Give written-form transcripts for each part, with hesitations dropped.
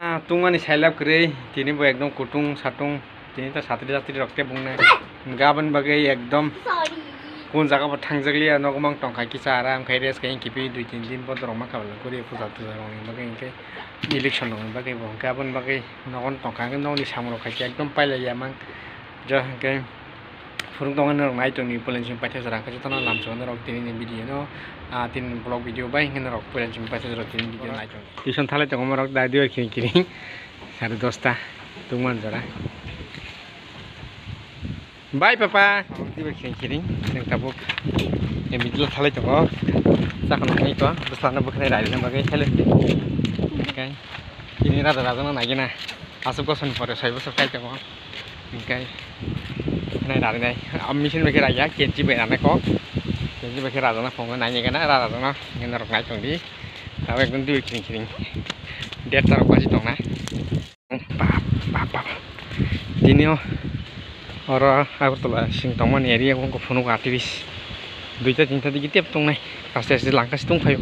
Tungani sailap kere tini bo ekdom kutung satung tini ta satri satri rokte bungne gaban bagai ekdom kun jaga bo thangjagli nogmang tongkai ki sara am khaires kai kipi 2-3 din bo dorong ma kabal kori puja tuja rong bagai ke election rong bagai bo gaban bagai nogon tongkai nogni samro khai ekdom paila yamang ja ke furung tongan rong nai tongni polenjing paitha jara ka jotana lamchon rok tini ni video no tin blog video bai ngin rok polenjing paitha jara tini video nai tong tison thale tong rok da dio khin kini 10:30 tungman jara bye papa dio khin kini nang tabuk em video thale tong sakon nai ko buslana bukhne rai na bagai thale kai ini rada rada na nai na asuk ko son pore 6 bosor kai tong kai này đặt này âm sinh về cái này giá kiện chỉ về là nó có kiện chỉ về cái nào nó phòng cái này như cái nó ra là nó nghe nó ngay trong đi tao về con đuôi kình kình đẹp tao quá chỉ tổng này đi nữa ở aku tuh lah sing teman ya dia aku penuh aktivis duitnya cinta di tiap tong này pasti langkah situng kayu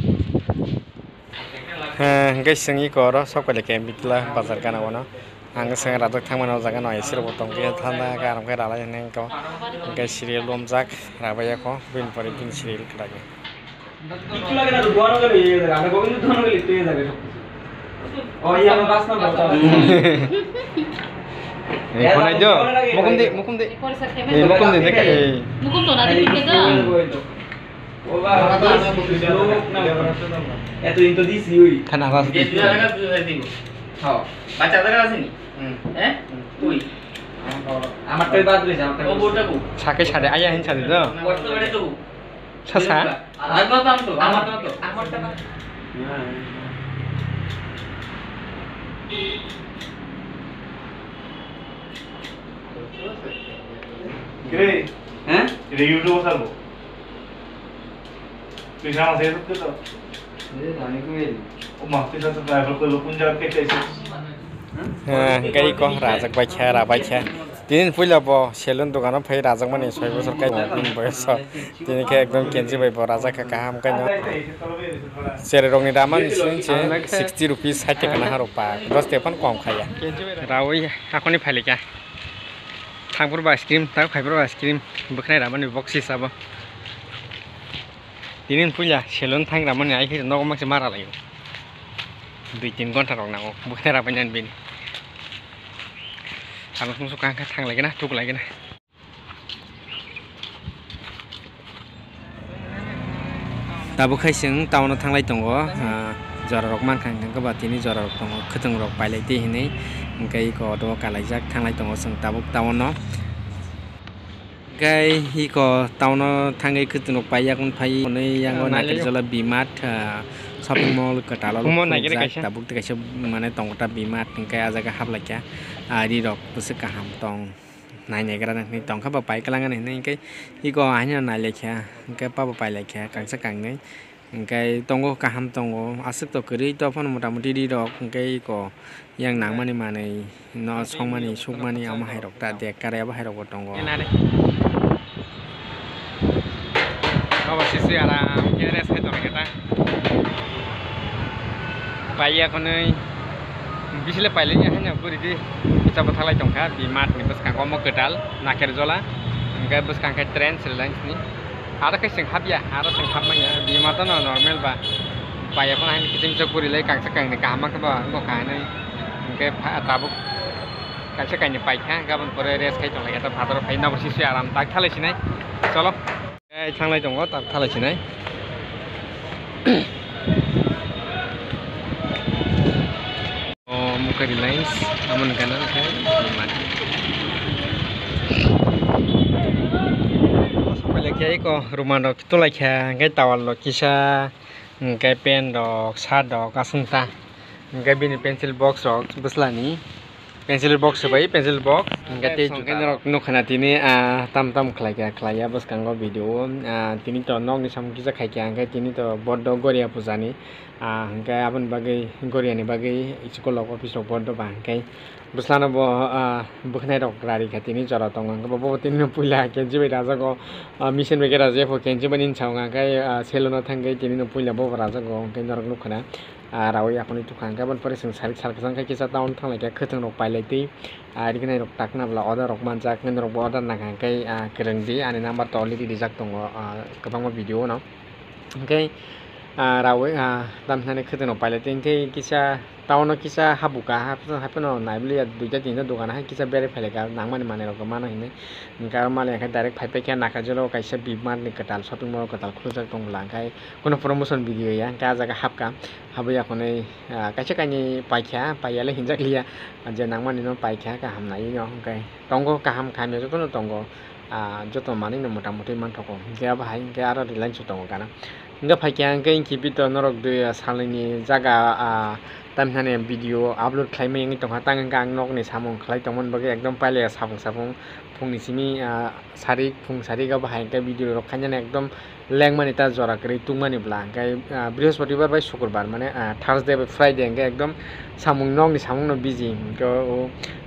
guys sengi koro sok pada kayak bitlah pasar kan awalnya ang sang ratok thangmano jaga noi sir botong ke thanda garam ke rala neng ko ke serial lomjak rabaya ko bin pore bin serial krage itu lagi na duano ke ye ana gobind duano ke litte jaga oh iya am bas na bota eh konai jo mukum de mukum de deka mukum to na de ke ga o ba eto into disi ui thana ras baca terus sini তুই আমারটাই বাদ দিছ আমারটা ও বড়টাকু সাকে ছাড়ে আয়া হিন ছাড়ে তো বড়টা বড়ে তো সাসা আগত আম তো আমারটা কিরে হ্যাঁ এটা ইউটিউব ছাড়বো তুই জানা সে তো তো এ জানি কই ও মাফি সাথে ড্রাইভার কইলো কোন জায়গা থেকে এসেছিস cái con rajak bacha ra bacha tin puila bo selon dogan phai rajak mani 6 bosor kai bin boyos tin ke ekdom kenji bai bo rajak ka ham kai no sere rongni daman sinche 60 rupees 60 টাকা না হারো পা 10 তেপন কম খাইয়া রাওই আকনি ফাইলিকা থাংপুর বা ice cream তা খাইপুর ice cream বখনাই Ramani box হিসাব তিনিন পুইলা selon thang ramani ai khir nogmak se mara layo 2-3 ঘন্টা রং নাও বখনাই রাবানি বিন Kalau kamu suka angkat tang lagi na, tuk lagi na. Tabu kai sing tahu tang lagi tunggu, jara rok man kan kan kebat ini jara rok tunggu, keteng rok pilot ini, kai ko do kalai jak tang lagi tunggu sing tabu tahu no. Kai iko tahu no tang kai keteng rok pilot kun pilot ini yang ko nak kerja bimat shopping mall ke talal tabuk te kaisa mane tong ta bimat kai aja ka hap lakia di dok pusuk ka ham tong nai ne gara ni tong ka ba pai kalangan ni kai iko anya nai lekya kai pa ba pai lekya kang sa kang nei kai tongo ka ham tongo asuk to kri to phon motamuti di dok kai iko yang nang mani mane no song mani suk mani ama hai rok ta de kare ba hai rok tongo Kau sisi aram kira saya tahu kita paya konai bisile pailenya hanya beri kita bethalai tongka bimat ni bus kangko mau kedal nakir jola enggak bus kangkai tren selain ini ada kai sing hab ya ada sing hab ya bimat no normal ba paya pun hanya kita bisa beri lagi kang sekang ni kama ke ba kok kana enggak tabuk kang sekang ni pai kha gaban pore res kai tong lagi ta bhator pai na sisi aram tak thalai sinai chalo ei thanglai tongo tak thalai sinai Mukari lines, aman kanan kan, gimana? Sampai lagi ko rumah dok itu lagi ngai tawal dok kisah, ngai pen dok, sad dok, asunta, ngai bini pencil box dok, beslani, pencil box sebagai pencil box ngate juga rok no khana tini tam khlaya bos kango video tini to nog ni sam kisa khai kya ngkai tini to boddo goria pujani ngkai abon bagai goria ni bagai school of office of boddo ba ngkai buslana bo bukhnai rok rari khatini jara tong ngka bo tini no puila kenji bai raja go mission begera je pho kenji banin chau ngkai selono thangai tini no puila bo raja go ngkai norok no khana rawi akoni tukang kabon pore sing sarik sarkasang kai kisa taun thang lai khethang rok pailai ari gnai rok takna bla order rok manjak ngen rok order na kai kerengdi ani number to already rijak tongo kabang video no kai rawi damsane khethang rok pailai kai kisa taun kisa habuka hapono naibli duita tinta dogan ha kisa bere phaileka nangmani mane rok mana hine ngka male kai direct phaipe kya nakajolo kaisa bimar ni katal shopping mall katal khulujak tongla kai kono promotion video ya ka jaga hapka habuya khone kaisa kaini paikha payale hinjak liya je nangmani no paikha ka hamnai no kai tongo kaham khamya jotono tongo joto mani no motamuti manthoko ge bahai ge aro reliance tongo kana nga phaikha kai kibito norok dui salini jaga tamhane video upload khlaimai ngi tongha tang nok ni samung khlai tongmon bage ekdom paile sapung phungni simi sarik phung sarika bahai ka video rok khanjana ekdom lengmani ta jora kri tungmani bla kai বৃহস্পতিবার bai শুক্রবার মানে Thursday bai Friday ngai ekdom samung nok ni samung no busy ko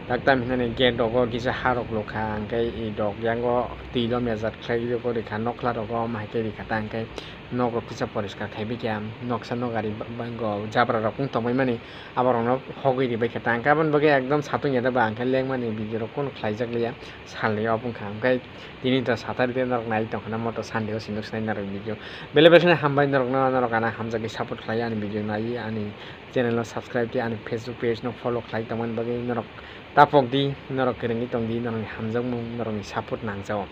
daktam hinane get dogo kisa harok lokha ngai i dog yango tilo mejat khlai ko rekha nokla rogo mahke rekha tang kai nok kisa poriskar khaibi kyam noksa no gari bango jabra rok pung tomai mani abar ono hogoi ri bai khatang kabon bage ekdom satung yada ba angkai lengmani video rok kon khlaijak liya salni opung kham kai tini ta satari den rok nai tongkhana moto sandeo sinuk snai narok video bele bele hambai narok na narok ana hamjagi support khlai ani video nai ani channel no subscribe ti ani Facebook page no follow khlai tongman bage narok tapok di norok kerengi tongdi norok hamjak mung norok support nangjao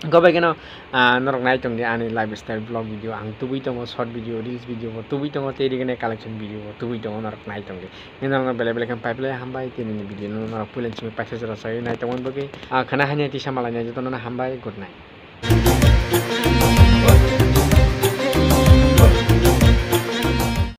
gobai geno norok nai tongdi ani lifestyle vlog video ang tubui tongo short video reels video tubui tongo teri gene collection video tubui tongo norok nai tongdi norok bele bele kan pipeline hambai tini video norok pulen chimi paise jora sai nai tongman bage khana hanya ti samalanya jotono hambai good night